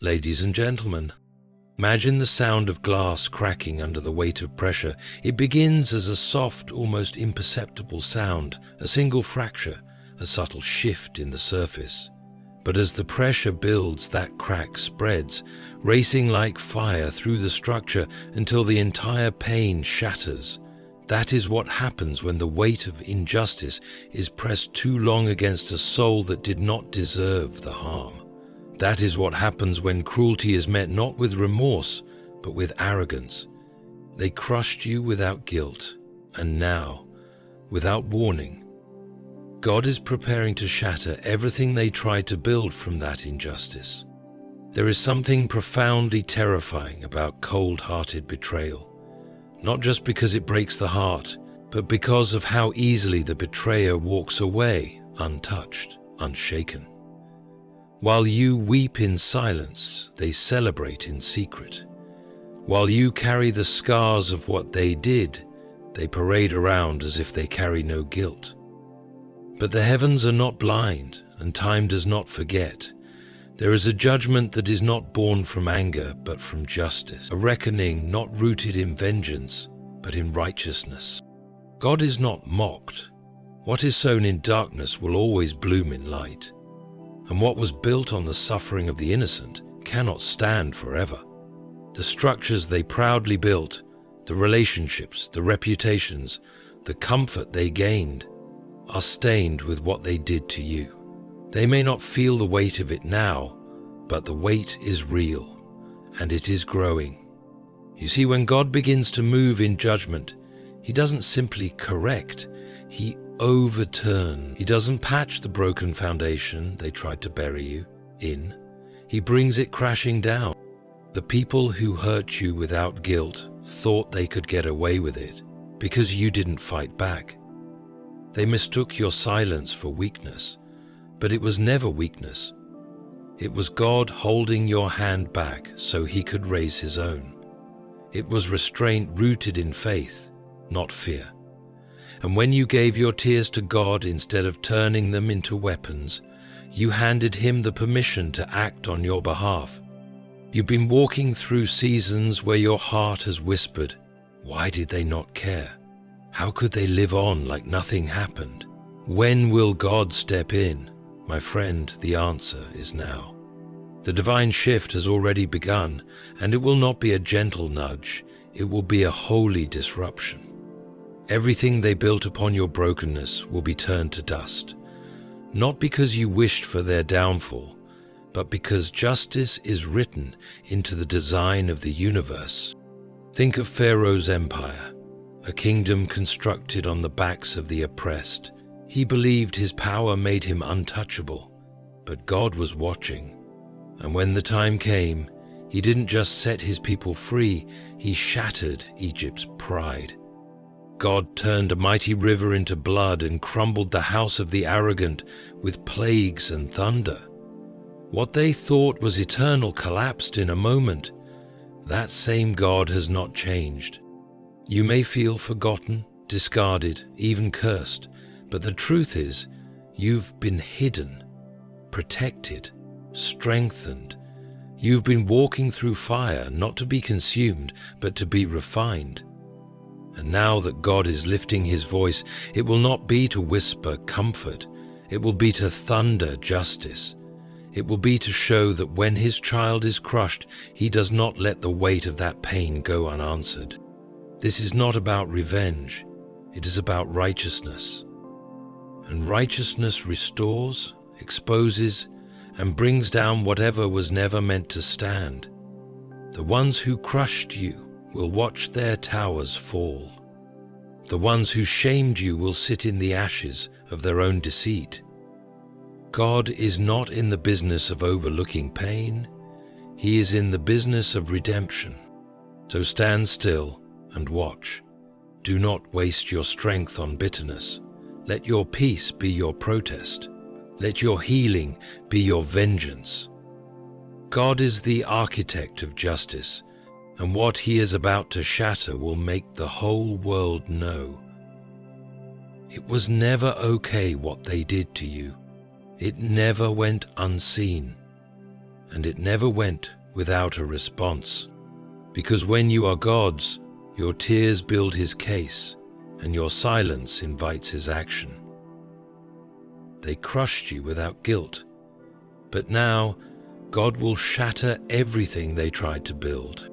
Ladies and gentlemen, imagine the sound of glass cracking under the weight of pressure. It begins as a soft, almost imperceptible sound, a single fracture, a subtle shift in the surface. But as the pressure builds, that crack spreads, racing like fire through the structure until the entire pane shatters. That is what happens when the weight of injustice is pressed too long against a soul that did not deserve the harm. That is what happens when cruelty is met not with remorse, but with arrogance. They crushed you without guilt, and now, without warning, God is preparing to shatter everything they tried to build from that injustice. There is something profoundly terrifying about cold-hearted betrayal, not just because it breaks the heart, but because of how easily the betrayer walks away, untouched, unshaken. While you weep in silence, they celebrate in secret. While you carry the scars of what they did, they parade around as if they carry no guilt. But the heavens are not blind, and time does not forget. There is a judgment that is not born from anger, but from justice, a reckoning not rooted in vengeance, but in righteousness. God is not mocked. What is sown in darkness will always bloom in light, and what was built on the suffering of the innocent cannot stand forever. The structures they proudly built, the relationships, the reputations, the comfort they gained, are stained with what they did to you. They may not feel the weight of it now, but the weight is real, and it is growing. You see, when God begins to move in judgment, He doesn't simply correct, He overturns. He doesn't patch the broken foundation they tried to bury you in. He brings it crashing down. The people who hurt you without guilt thought they could get away with it because you didn't fight back. They mistook your silence for weakness, but it was never weakness. It was God holding your hand back so He could raise His own. It was restraint rooted in faith, not fear. And when you gave your tears to God instead of turning them into weapons, you handed Him the permission to act on your behalf. You've been walking through seasons where your heart has whispered, "Why did they not care? How could they live on like nothing happened? When will God step in?" My friend, the answer is now. The divine shift has already begun, and it will not be a gentle nudge, it will be a holy disruption. Everything they built upon your brokenness will be turned to dust, not because you wished for their downfall, but because justice is written into the design of the universe. Think of Pharaoh's empire, a kingdom constructed on the backs of the oppressed. He believed his power made him untouchable, but God was watching. And when the time came, He didn't just set His people free, He shattered Egypt's pride. God turned a mighty river into blood and crumbled the house of the arrogant with plagues and thunder. What they thought was eternal collapsed in a moment. That same God has not changed. You may feel forgotten, discarded, even cursed, but the truth is, you've been hidden, protected, strengthened. You've been walking through fire, not to be consumed, but to be refined. And now that God is lifting His voice, it will not be to whisper comfort, it will be to thunder justice. It will be to show that when His child is crushed, He does not let the weight of that pain go unanswered. This is not about revenge, it is about righteousness. And righteousness restores, exposes, and brings down whatever was never meant to stand. The ones who crushed you will watch their towers fall. The ones who shamed you will sit in the ashes of their own deceit. God is not in the business of overlooking pain. He is in the business of redemption. So stand still and watch. Do not waste your strength on bitterness. Let your peace be your protest. Let your healing be your vengeance. God is the architect of justice, and what He is about to shatter will make the whole world know. It was never okay what they did to you. It never went unseen. and it never went without a response. Because when you are God's, your tears build his case, and your silence invites his action. They crushed you without guilt, but now God will shatter everything they tried to build.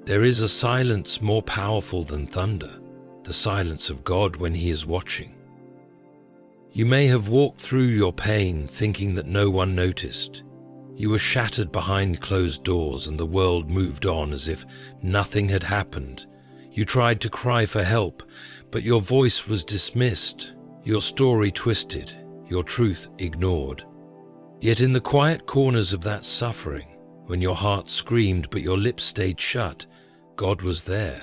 There is a silence more powerful than thunder, the silence of God when he is watching. You may have walked through your pain thinking that no one noticed. You were shattered behind closed doors and the world moved on as if nothing had happened. You tried to cry for help, but your voice was dismissed, your story twisted, your truth ignored. Yet in the quiet corners of that suffering, when your heart screamed but your lips stayed shut, God was there,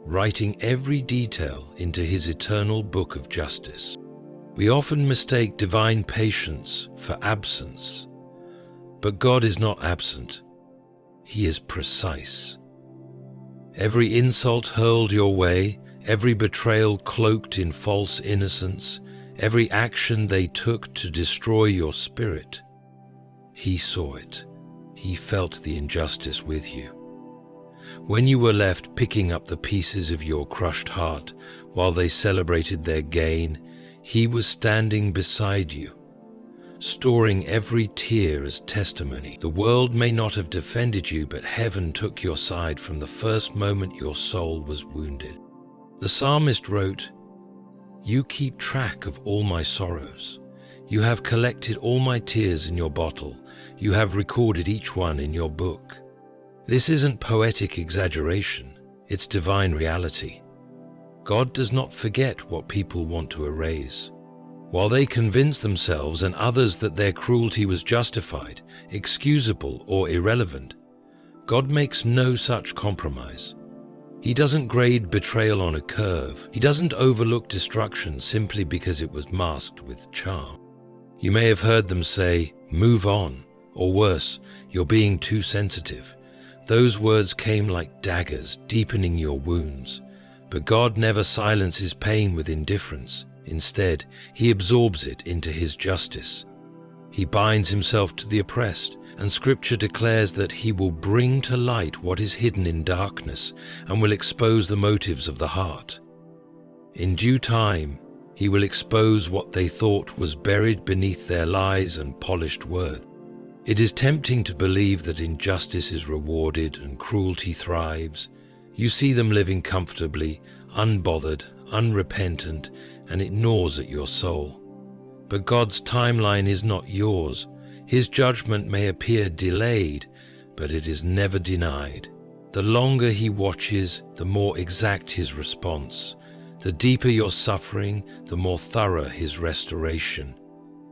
writing every detail into his eternal book of justice. We often mistake divine patience for absence, but God is not absent. He is precise. Every insult hurled your way, every betrayal cloaked in false innocence, every action they took to destroy your spirit, he saw it. He felt the injustice with you. When you were left picking up the pieces of your crushed heart while they celebrated their gain, he was standing beside you, storing every tear as testimony. The world may not have defended you, but heaven took your side from the first moment your soul was wounded. The psalmist wrote, "You keep track of all my sorrows. You have collected all my tears in your bottle. You have recorded each one in your book." This isn't poetic exaggeration, it's divine reality. God does not forget what people want to erase. While they convince themselves and others that their cruelty was justified, excusable, or irrelevant, God makes no such compromise. He doesn't grade betrayal on a curve. He doesn't overlook destruction simply because it was masked with charm. You may have heard them say, "Move on," or worse, "You're being too sensitive." Those words came like daggers, deepening your wounds. But God never silences pain with indifference. Instead, he absorbs it into his justice. He binds himself to the oppressed, and Scripture declares that he will bring to light what is hidden in darkness and will expose the motives of the heart. In due time, he will expose what they thought was buried beneath their lies and polished word. It is tempting to believe that injustice is rewarded and cruelty thrives. You see them living comfortably, unbothered, unrepentant, and it gnaws at your soul. But God's timeline is not yours. His judgment may appear delayed, but it is never denied. The longer he watches, the more exact his response. The deeper your suffering, the more thorough his restoration.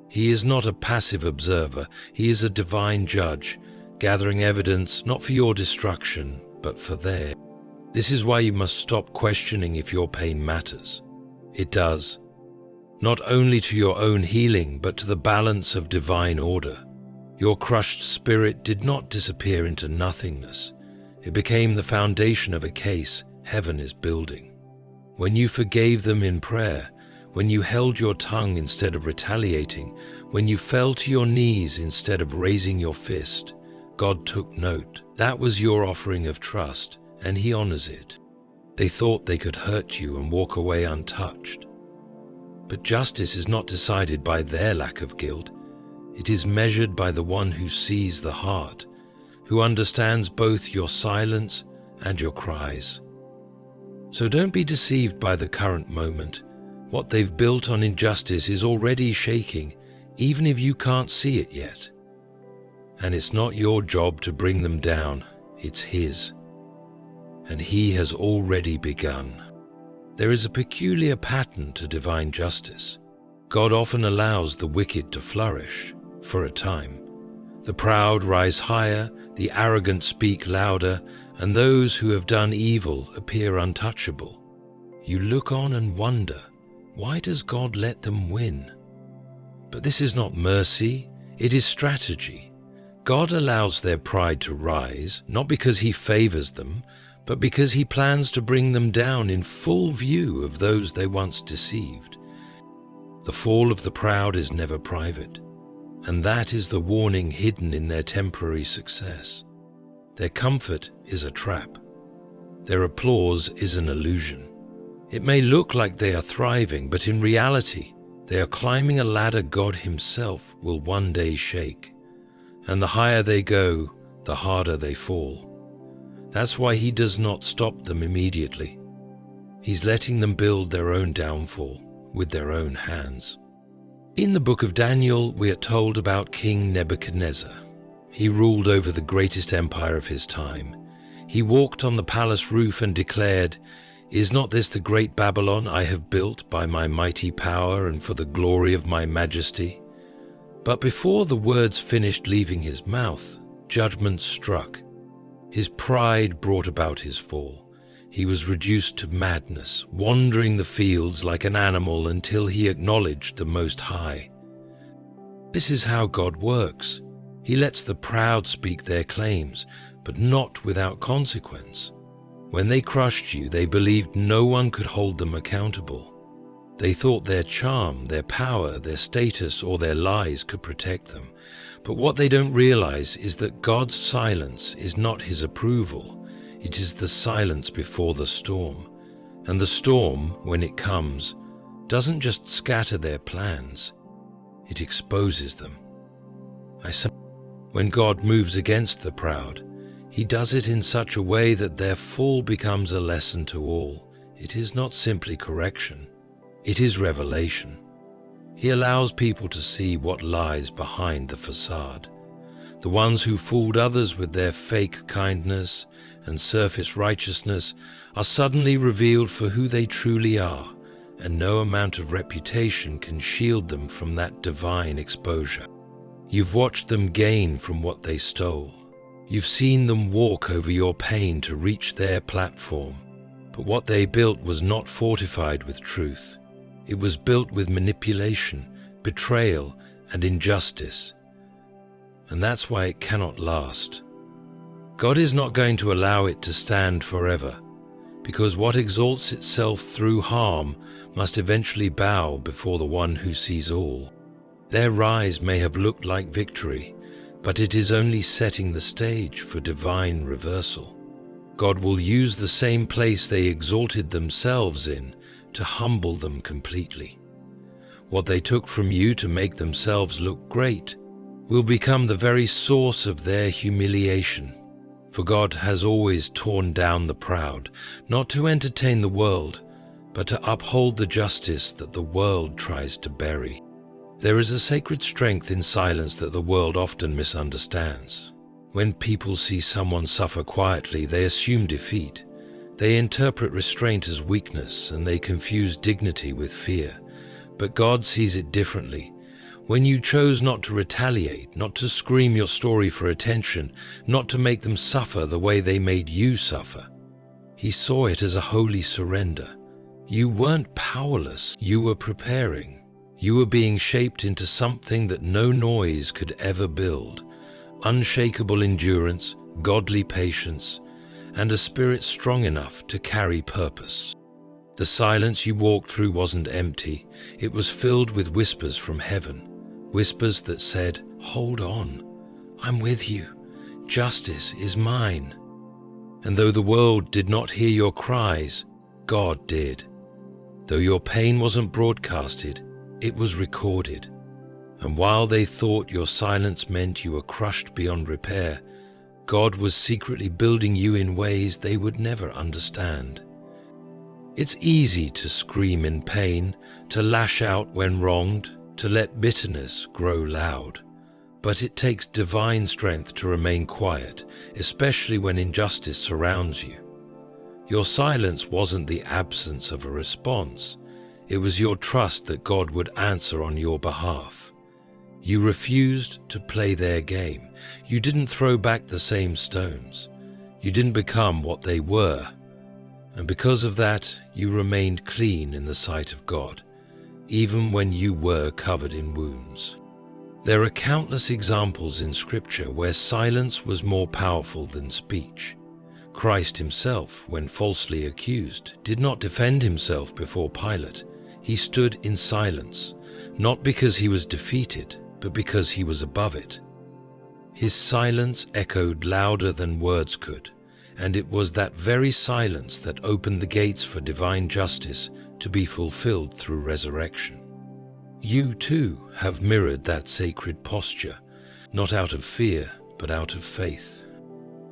He is not a passive observer, he is a divine judge, gathering evidence not for your destruction, but for theirs. This is why you must stop questioning if your pain matters. It does. Not only to your own healing, but to the balance of divine order. Your crushed spirit did not disappear into nothingness. It became the foundation of a case heaven is building. When you forgave them in prayer, when you held your tongue instead of retaliating, when you fell to your knees instead of raising your fist, God took note. That was your offering of trust, and he honors it. They thought they could hurt you and walk away untouched. But justice is not decided by their lack of guilt. It is measured by the one who sees the heart, who understands both your silence and your cries. So don't be deceived by the current moment. What they've built on injustice is already shaking, even if you can't see it yet. And it's not your job to bring them down, it's his. And he has already begun. There is a peculiar pattern to divine justice. God often allows the wicked to flourish, for a time. The proud rise higher, the arrogant speak louder, and those who have done evil appear untouchable. You look on and wonder, why does God let them win? But this is not mercy, it is strategy. God allows their pride to rise, not because he favors them, but because he plans to bring them down in full view of those they once deceived. The fall of the proud is never private. And that is the warning hidden in their temporary success. Their comfort is a trap. Their applause is an illusion. It may look like they are thriving, but in reality, they are climbing a ladder God Himself will one day shake. And the higher they go, the harder they fall. That's why He does not stop them immediately. He's letting them build their own downfall with their own hands. In the book of Daniel, we are told about King Nebuchadnezzar. He ruled over the greatest empire of his time. He walked on the palace roof and declared, "Is not this the great Babylon I have built by my mighty power and for the glory of my majesty?" But before the words finished leaving his mouth, judgment struck. His pride brought about his fall. He was reduced to madness, wandering the fields like an animal until he acknowledged the Most High. This is how God works. He lets the proud speak their claims, but not without consequence. When they crushed you, they believed no one could hold them accountable. They thought their charm, their power, their status, or their lies could protect them. But what they don't realize is that God's silence is not His approval. It is the silence before the storm. And the storm, when it comes, doesn't just scatter their plans. It exposes them. When God moves against the proud, He does it in such a way that their fall becomes a lesson to all. It is not simply correction. It is revelation. He allows people to see what lies behind the facade. The ones who fooled others with their fake kindness and surface righteousness are suddenly revealed for who they truly are, and no amount of reputation can shield them from that divine exposure. You've watched them gain from what they stole. You've seen them walk over your pain to reach their platform. But what they built was not fortified with truth. It was built with manipulation, betrayal, and injustice. And that's why it cannot last. God is not going to allow it to stand forever, because what exalts itself through harm must eventually bow before the one who sees all. Their rise may have looked like victory, but it is only setting the stage for divine reversal. God will use the same place they exalted themselves in to humble them completely. What they took from you to make themselves look great will become the very source of their humiliation. For God has always torn down the proud, not to entertain the world, but to uphold the justice that the world tries to bury. There is a sacred strength in silence that the world often misunderstands. When people see someone suffer quietly, they assume defeat. They interpret restraint as weakness, and they confuse dignity with fear. But God sees it differently. When you chose not to retaliate, not to scream your story for attention, not to make them suffer the way they made you suffer, He saw it as a holy surrender. You weren't powerless, you were preparing. You were being shaped into something that no noise could ever build. Unshakable endurance, godly patience, and a spirit strong enough to carry purpose. The silence you walked through wasn't empty. It was filled with whispers from heaven. Whispers that said, "Hold on, I'm with you. Justice is mine." And though the world did not hear your cries, God did. Though your pain wasn't broadcasted, it was recorded. And while they thought your silence meant you were crushed beyond repair, God was secretly building you in ways they would never understand. It's easy to scream in pain, to lash out when wronged, to let bitterness grow loud. But it takes divine strength to remain quiet, especially when injustice surrounds you. Your silence wasn't the absence of a response. It was your trust that God would answer on your behalf. You refused to play their game. You didn't throw back the same stones. You didn't become what they were. And because of that, you remained clean in the sight of God, even when you were covered in wounds. There are countless examples in Scripture where silence was more powerful than speech. Christ Himself, when falsely accused, did not defend Himself before Pilate. He stood in silence, not because He was defeated, but because he was above it. His silence echoed louder than words could, and it was that very silence that opened the gates for divine justice to be fulfilled through resurrection. You too have mirrored that sacred posture, not out of fear, but out of faith.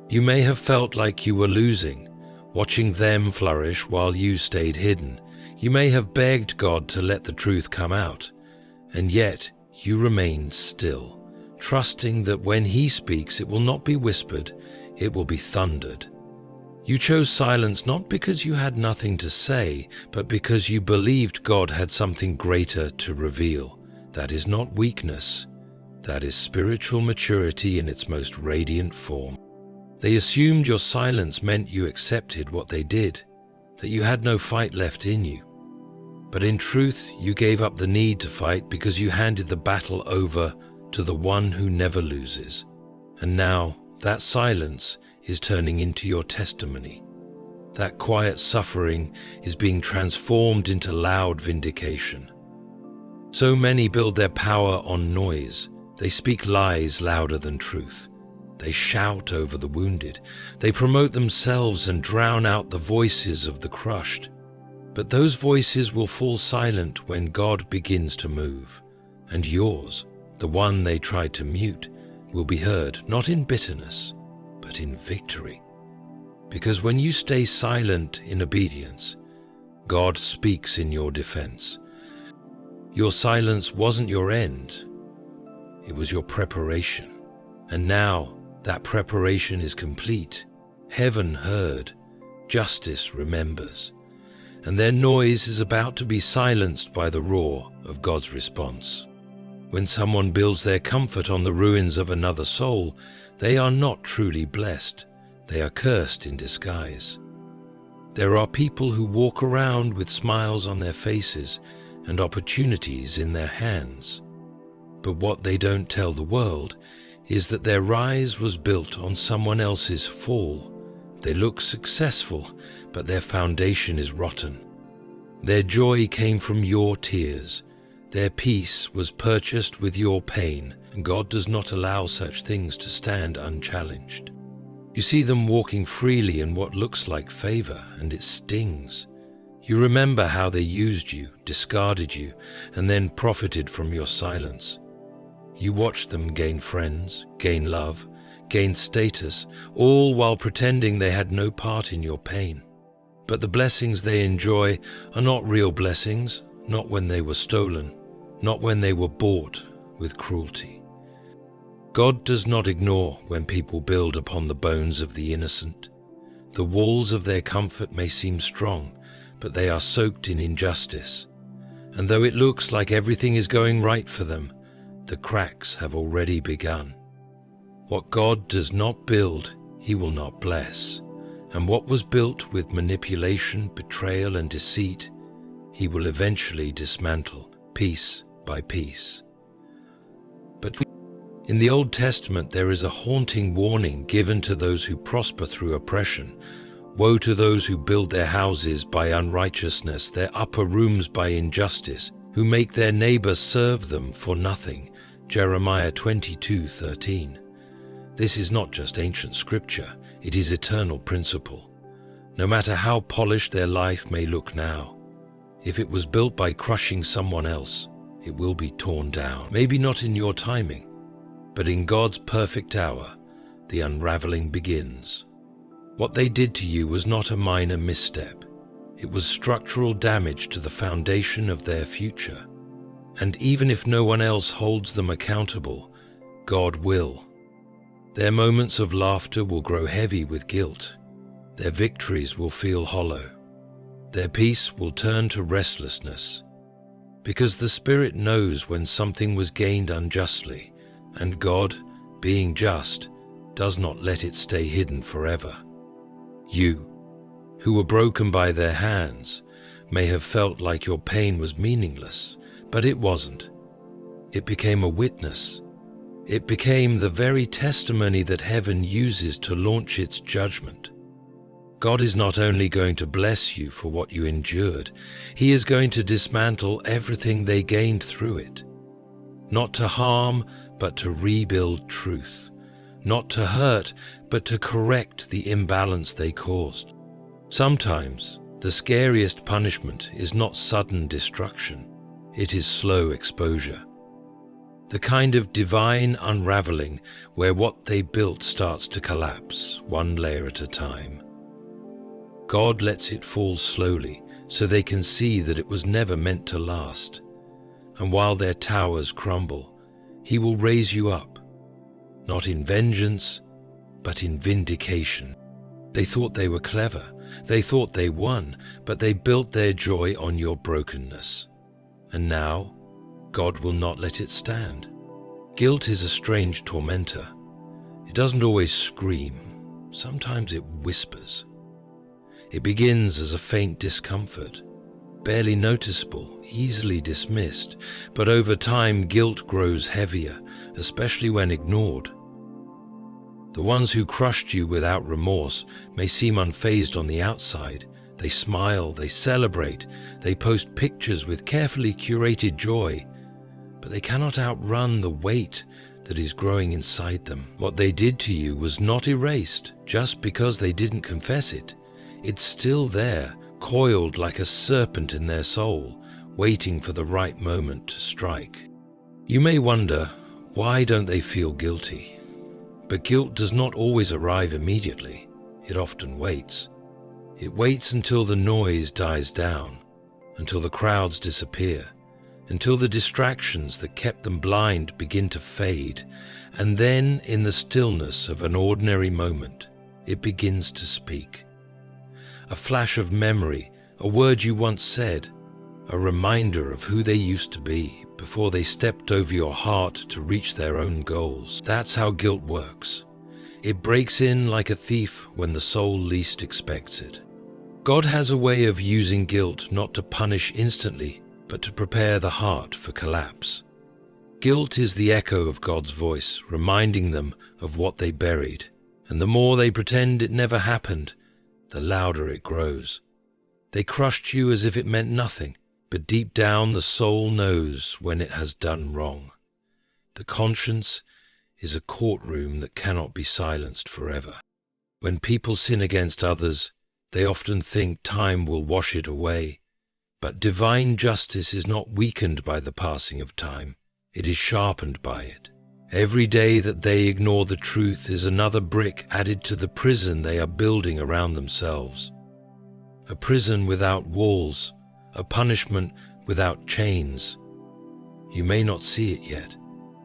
You may have felt like you were losing, watching them flourish while you stayed hidden. You may have begged God to let the truth come out, and yet you remained still, trusting that when He speaks it will not be whispered, it will be thundered. You chose silence not because you had nothing to say, but because you believed God had something greater to reveal. That is not weakness. That is spiritual maturity in its most radiant form. They assumed your silence meant you accepted what they did, that you had no fight left in you. But in truth, you gave up the need to fight because you handed the battle over to the one who never loses. And now, that silence is turning into your testimony. That quiet suffering is being transformed into loud vindication. So many build their power on noise. They speak lies louder than truth. They shout over the wounded. They promote themselves and drown out the voices of the crushed. But those voices will fall silent when God begins to move. And yours, the one they tried to mute, will be heard not in bitterness, but in victory. Because when you stay silent in obedience, God speaks in your defense. Your silence wasn't your end. It was your preparation. And now that preparation is complete. Heaven heard, justice remembers, and their noise is about to be silenced by the roar of God's response. When someone builds their comfort on the ruins of another soul, they are not truly blessed. They are cursed in disguise. There are people who walk around with smiles on their faces and opportunities in their hands. But what they don't tell the world is that their rise was built on someone else's fall. They look successful, but their foundation is rotten. Their joy came from your tears. Their peace was purchased with your pain, and God does not allow such things to stand unchallenged. You see them walking freely in what looks like favor, and it stings. You remember how they used you, discarded you, and then profited from your silence. You watch them gain friends, gain love, gain status, all while pretending they had no part in your pain. But the blessings they enjoy are not real blessings, not when they were stolen, not when they were bought with cruelty. God does not ignore when people build upon the bones of the innocent. The walls of their comfort may seem strong, but they are soaked in injustice. And though it looks like everything is going right for them, the cracks have already begun. What God does not build, He will not bless. And what was built with manipulation, betrayal, and deceit, He will eventually dismantle, piece by piece. But in the Old Testament, there is a haunting warning given to those who prosper through oppression. Woe to those who build their houses by unrighteousness, their upper rooms by injustice, who make their neighbor serve them for nothing. Jeremiah 22:13. This is not just ancient scripture, it is eternal principle. No matter how polished their life may look now, if it was built by crushing someone else, it will be torn down. Maybe not in your timing, but in God's perfect hour, the unraveling begins. What they did to you was not a minor misstep. It was structural damage to the foundation of their future. And even if no one else holds them accountable, God will. Their moments of laughter will grow heavy with guilt. Their victories will feel hollow. Their peace will turn to restlessness. Because the Spirit knows when something was gained unjustly, and God, being just, does not let it stay hidden forever. You, who were broken by their hands, may have felt like your pain was meaningless, but it wasn't. It became a witness. It became the very testimony that heaven uses to launch its judgment. God is not only going to bless you for what you endured, He is going to dismantle everything they gained through it. not to harm, but to rebuild truth, not to hurt, but to correct the imbalance they caused. Sometimes, the scariest punishment is not sudden destruction, it is slow exposure. The kind of divine unraveling where what they built starts to collapse, one layer at a time. God lets it fall slowly so they can see that it was never meant to last. And while their towers crumble, He will raise you up, not in vengeance, but in vindication. They thought they were clever, they thought they won, but they built their joy on your brokenness. And now, God will not let it stand. Guilt is a strange tormentor. It doesn't always scream. Sometimes it whispers. It begins as a faint discomfort, barely noticeable, easily dismissed, but over time guilt grows heavier, especially when ignored. The ones who crushed you without remorse may seem unfazed on the outside. They smile, they celebrate, they post pictures with carefully curated joy, but they cannot outrun the weight that is growing inside them. What they did to you was not erased just because they didn't confess it. It's still there, coiled like a serpent in their soul, waiting for the right moment to strike. You may wonder, why don't they feel guilty? But guilt does not always arrive immediately. It often waits. It waits until the noise dies down, until the crowds disappear, until the distractions that kept them blind begin to fade, and then in the stillness of an ordinary moment, it begins to speak. A flash of memory, a word you once said, a reminder of who they used to be before they stepped over your heart to reach their own goals. That's how guilt works. It breaks in like a thief when the soul least expects it. God has a way of using guilt not to punish instantly, but to prepare the heart for collapse. Guilt is the echo of God's voice, reminding them of what they buried, and the more they pretend it never happened, the louder it grows. They crushed you as if it meant nothing, but deep down the soul knows when it has done wrong. The conscience is a courtroom that cannot be silenced forever. When people sin against others, they often think time will wash it away. But divine justice is not weakened by the passing of time. It is sharpened by it. Every day that they ignore the truth is another brick added to the prison they are building around themselves. A prison without walls, a punishment without chains. You may not see it yet,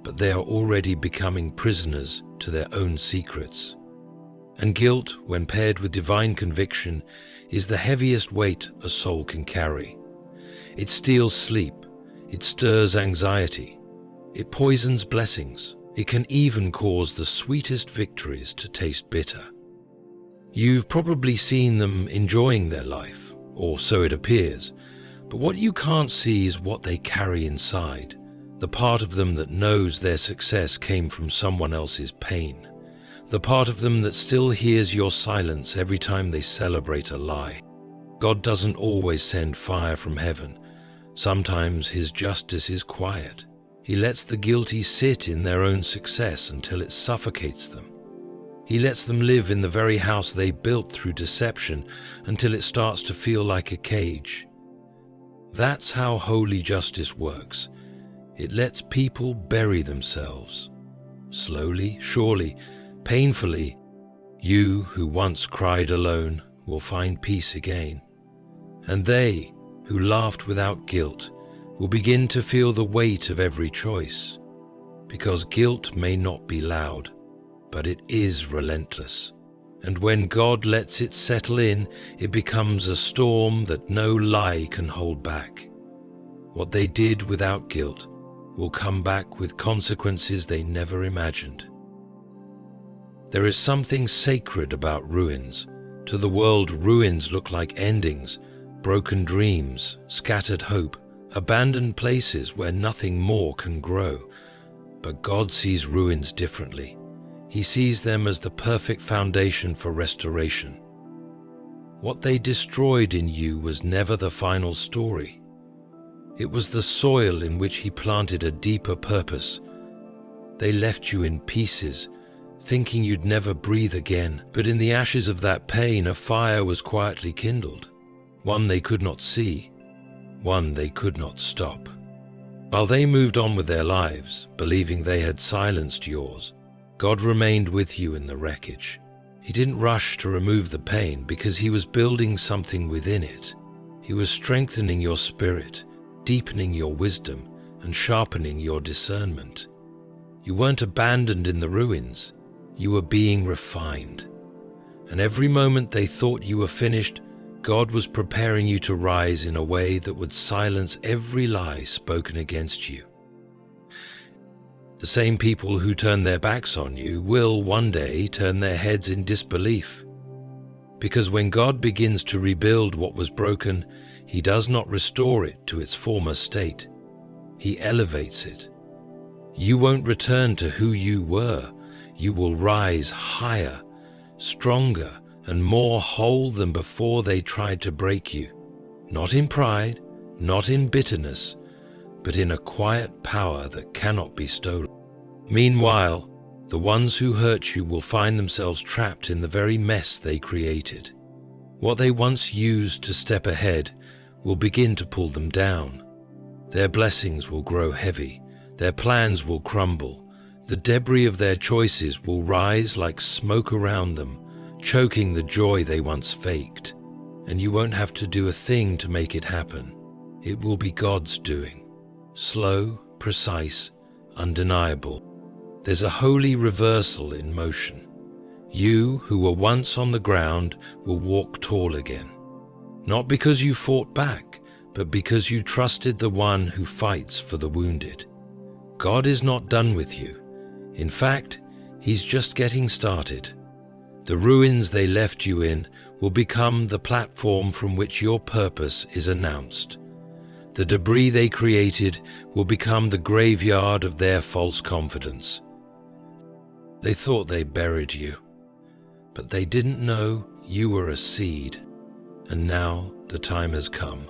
but they are already becoming prisoners to their own secrets. And guilt, when paired with divine conviction, is the heaviest weight a soul can carry. It steals sleep, it stirs anxiety, it poisons blessings, it can even cause the sweetest victories to taste bitter. You've probably seen them enjoying their life, or so it appears, but what you can't see is what they carry inside, the part of them that knows their success came from someone else's pain, the part of them that still hears your silence every time they celebrate a lie. God doesn't always send fire from heaven. Sometimes His justice is quiet. He lets the guilty sit in their own success until it suffocates them. He lets them live in the very house they built through deception until it starts to feel like a cage. That's how holy justice works. It lets people bury themselves. Slowly, surely, painfully, you who once cried alone will find peace again. And they who laughed without guilt will begin to feel the weight of every choice, because guilt may not be loud, but it is relentless. And when God lets it settle in, it becomes a storm that no lie can hold back. What they did without guilt will come back with consequences they never imagined. There is something sacred about ruins. To the world, ruins look like endings, broken dreams, scattered hope, abandoned places where nothing more can grow. But God sees ruins differently. He sees them as the perfect foundation for restoration. What they destroyed in you was never the final story. It was the soil in which he planted a deeper purpose. They left you in pieces, thinking you'd never breathe again, but in the ashes of that pain a fire was quietly kindled, one they could not see, one they could not stop. While they moved on with their lives, believing they had silenced yours, God remained with you in the wreckage. He didn't rush to remove the pain because he was building something within it. He was strengthening your spirit, deepening your wisdom, and sharpening your discernment. You weren't abandoned in the ruins. You were being refined. And every moment they thought you were finished, God was preparing you to rise in a way that would silence every lie spoken against you. The same people who turn their backs on you will one day turn their heads in disbelief. Because when God begins to rebuild what was broken, he does not restore it to its former state. He elevates it. You won't return to who you were. You will rise higher, stronger, and more whole than before they tried to break you. Not in pride, not in bitterness, but in a quiet power that cannot be stolen. Meanwhile, the ones who hurt you will find themselves trapped in the very mess they created. What they once used to step ahead will begin to pull them down. Their blessings will grow heavy, their plans will crumble, the debris of their choices will rise like smoke around them, choking the joy they once faked. And you won't have to do a thing to make it happen. It will be God's doing. Slow, precise, undeniable. There's a holy reversal in motion. You, who were once on the ground, will walk tall again. Not because you fought back, but because you trusted the one who fights for the wounded. God is not done with you. In fact, he's just getting started. The ruins they left you in will become the platform from which your purpose is announced. The debris they created will become the graveyard of their false confidence. They thought they buried you, but they didn't know you were a seed. And now the time has come.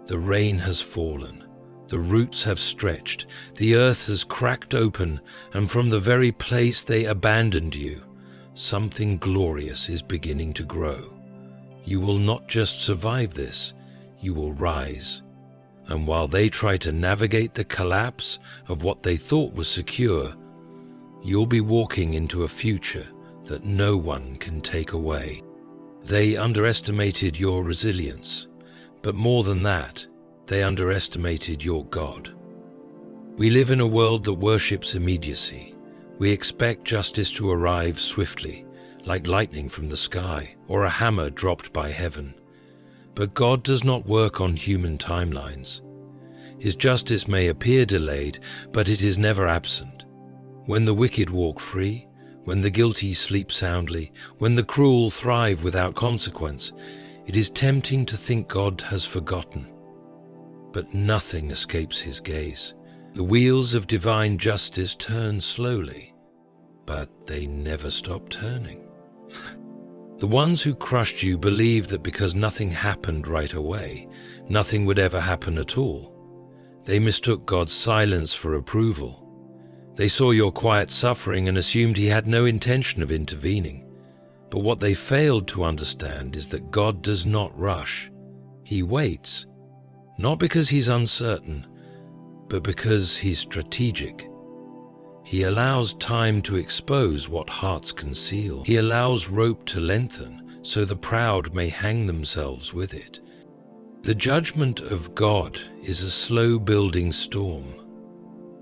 The rain has fallen, the roots have stretched, the earth has cracked open, and from the very place they abandoned you, something glorious is beginning to grow. You will not just survive this, you will rise. And while they try to navigate the collapse of what they thought was secure, you'll be walking into a future that no one can take away. They underestimated your resilience, but more than that, they underestimated your God. We live in a world that worships immediacy. We expect justice to arrive swiftly, like lightning from the sky or a hammer dropped by heaven. But God does not work on human timelines. His justice may appear delayed, but it is never absent. When the wicked walk free, when the guilty sleep soundly, when the cruel thrive without consequence, it is tempting to think God has forgotten. But nothing escapes his gaze. The wheels of divine justice turn slowly, but they never stop turning. The ones who crushed you believed that because nothing happened right away, nothing would ever happen at all. They mistook God's silence for approval. They saw your quiet suffering and assumed he had no intention of intervening. But what they failed to understand is that God does not rush. He waits, not because he's uncertain, but because he's strategic. He allows time to expose what hearts conceal. He allows rope to lengthen so the proud may hang themselves with it. The judgment of God is a slow-building storm.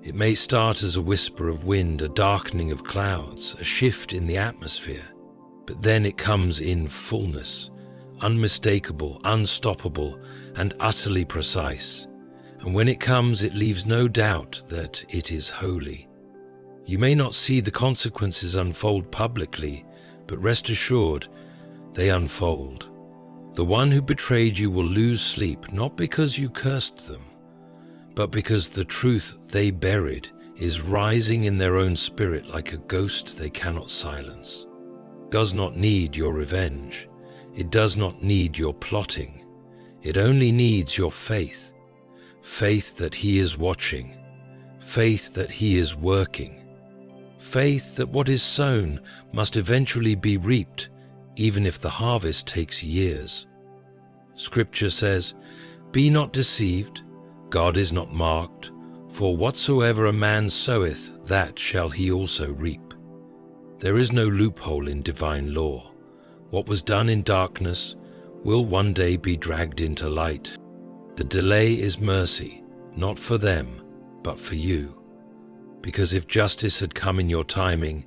It may start as a whisper of wind, a darkening of clouds, a shift in the atmosphere, but then it comes in fullness, unmistakable, unstoppable, and utterly precise. And when it comes, it leaves no doubt that it is holy. You may not see the consequences unfold publicly, but rest assured, they unfold. The one who betrayed you will lose sleep, not because you cursed them, but because the truth they buried is rising in their own spirit like a ghost they cannot silence. It does not need your revenge. It does not need your plotting. It only needs your faith. faith that He is watching, faith that He is working, faith that what is sown must eventually be reaped, even if the harvest takes years. Scripture says, "Be not deceived, God is not mocked, for whatsoever a man soweth, that shall he also reap." There is no loophole in divine law. What was done in darkness will one day be dragged into light. The delay is mercy, not for them, but for you. Because if justice had come in your timing,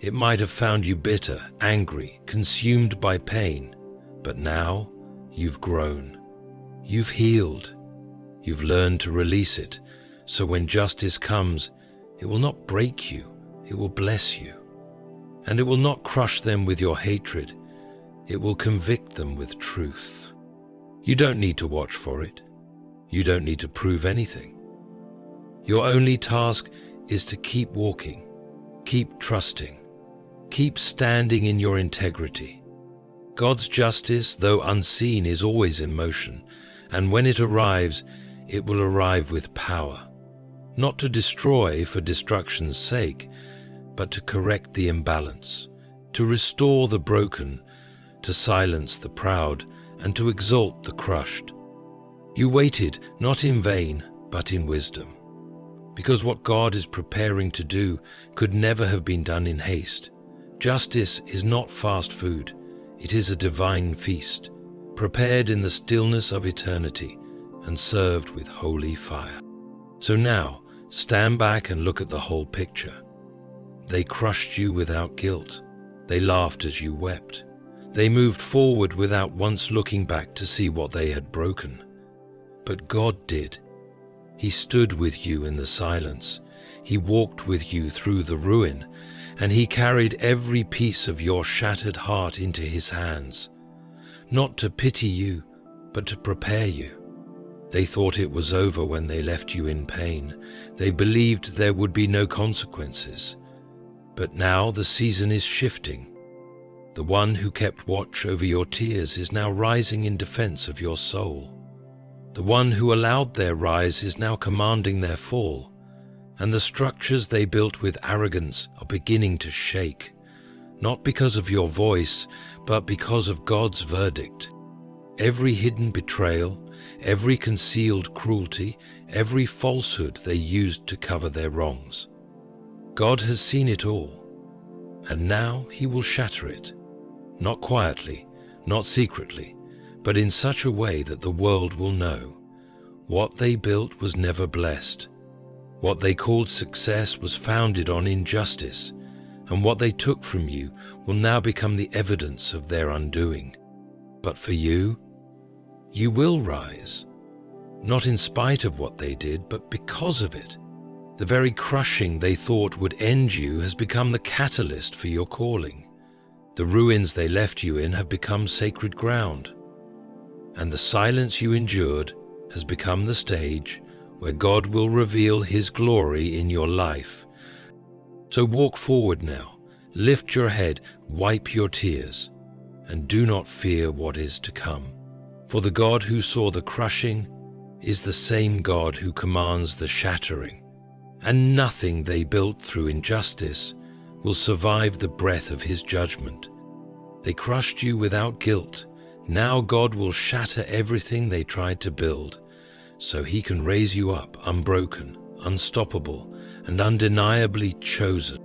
it might have found you bitter, angry, consumed by pain. But now you've grown. You've healed. You've learned to release it, so when justice comes, it will not break you, it will bless you. And it will not crush them with your hatred, it will convict them with truth. You don't need to watch for it. You don't need to prove anything. Your only task is to keep walking, keep trusting, keep standing in your integrity. God's justice, though unseen, is always in motion, and when it arrives, it will arrive with power, not to destroy for destruction's sake, but to correct the imbalance, to restore the broken, to silence the proud, and to exalt the crushed. You waited not in vain, but in wisdom, because what God is preparing to do could never have been done in haste. Justice is not fast food, it is a divine feast, prepared in the stillness of eternity and served with holy fire. So now, stand back and look at the whole picture. They crushed you without guilt. They laughed as you wept. They moved forward without once looking back to see what they had broken. But God did. He stood with you in the silence. He walked with you through the ruin, and He carried every piece of your shattered heart into His hands, not to pity you, but to prepare you. They thought it was over when they left you in pain. They believed there would be no consequences. But now the season is shifting. The one who kept watch over your tears is now rising in defense of your soul. The one who allowed their rise is now commanding their fall, and the structures they built with arrogance are beginning to shake, not because of your voice, but because of God's verdict. Every hidden betrayal, every concealed cruelty, every falsehood they used to cover their wrongs. God has seen it all, and now He will shatter it, not quietly, not secretly, but in such a way that the world will know. What they built was never blessed. What they called success was founded on injustice, and what they took from you will now become the evidence of their undoing. But for you, you will rise, not in spite of what they did, but because of it. The very crushing they thought would end you has become the catalyst for your calling. The ruins they left you in have become sacred ground, and the silence you endured has become the stage where God will reveal His glory in your life. So walk forward now, lift your head, wipe your tears, and do not fear what is to come. For the God who saw the crushing is the same God who commands the shattering, and nothing they built through injustice will survive the breath of His judgment. They crushed you without guilt. Now God will shatter everything they tried to build, so He can raise you up unbroken, unstoppable, and undeniably chosen.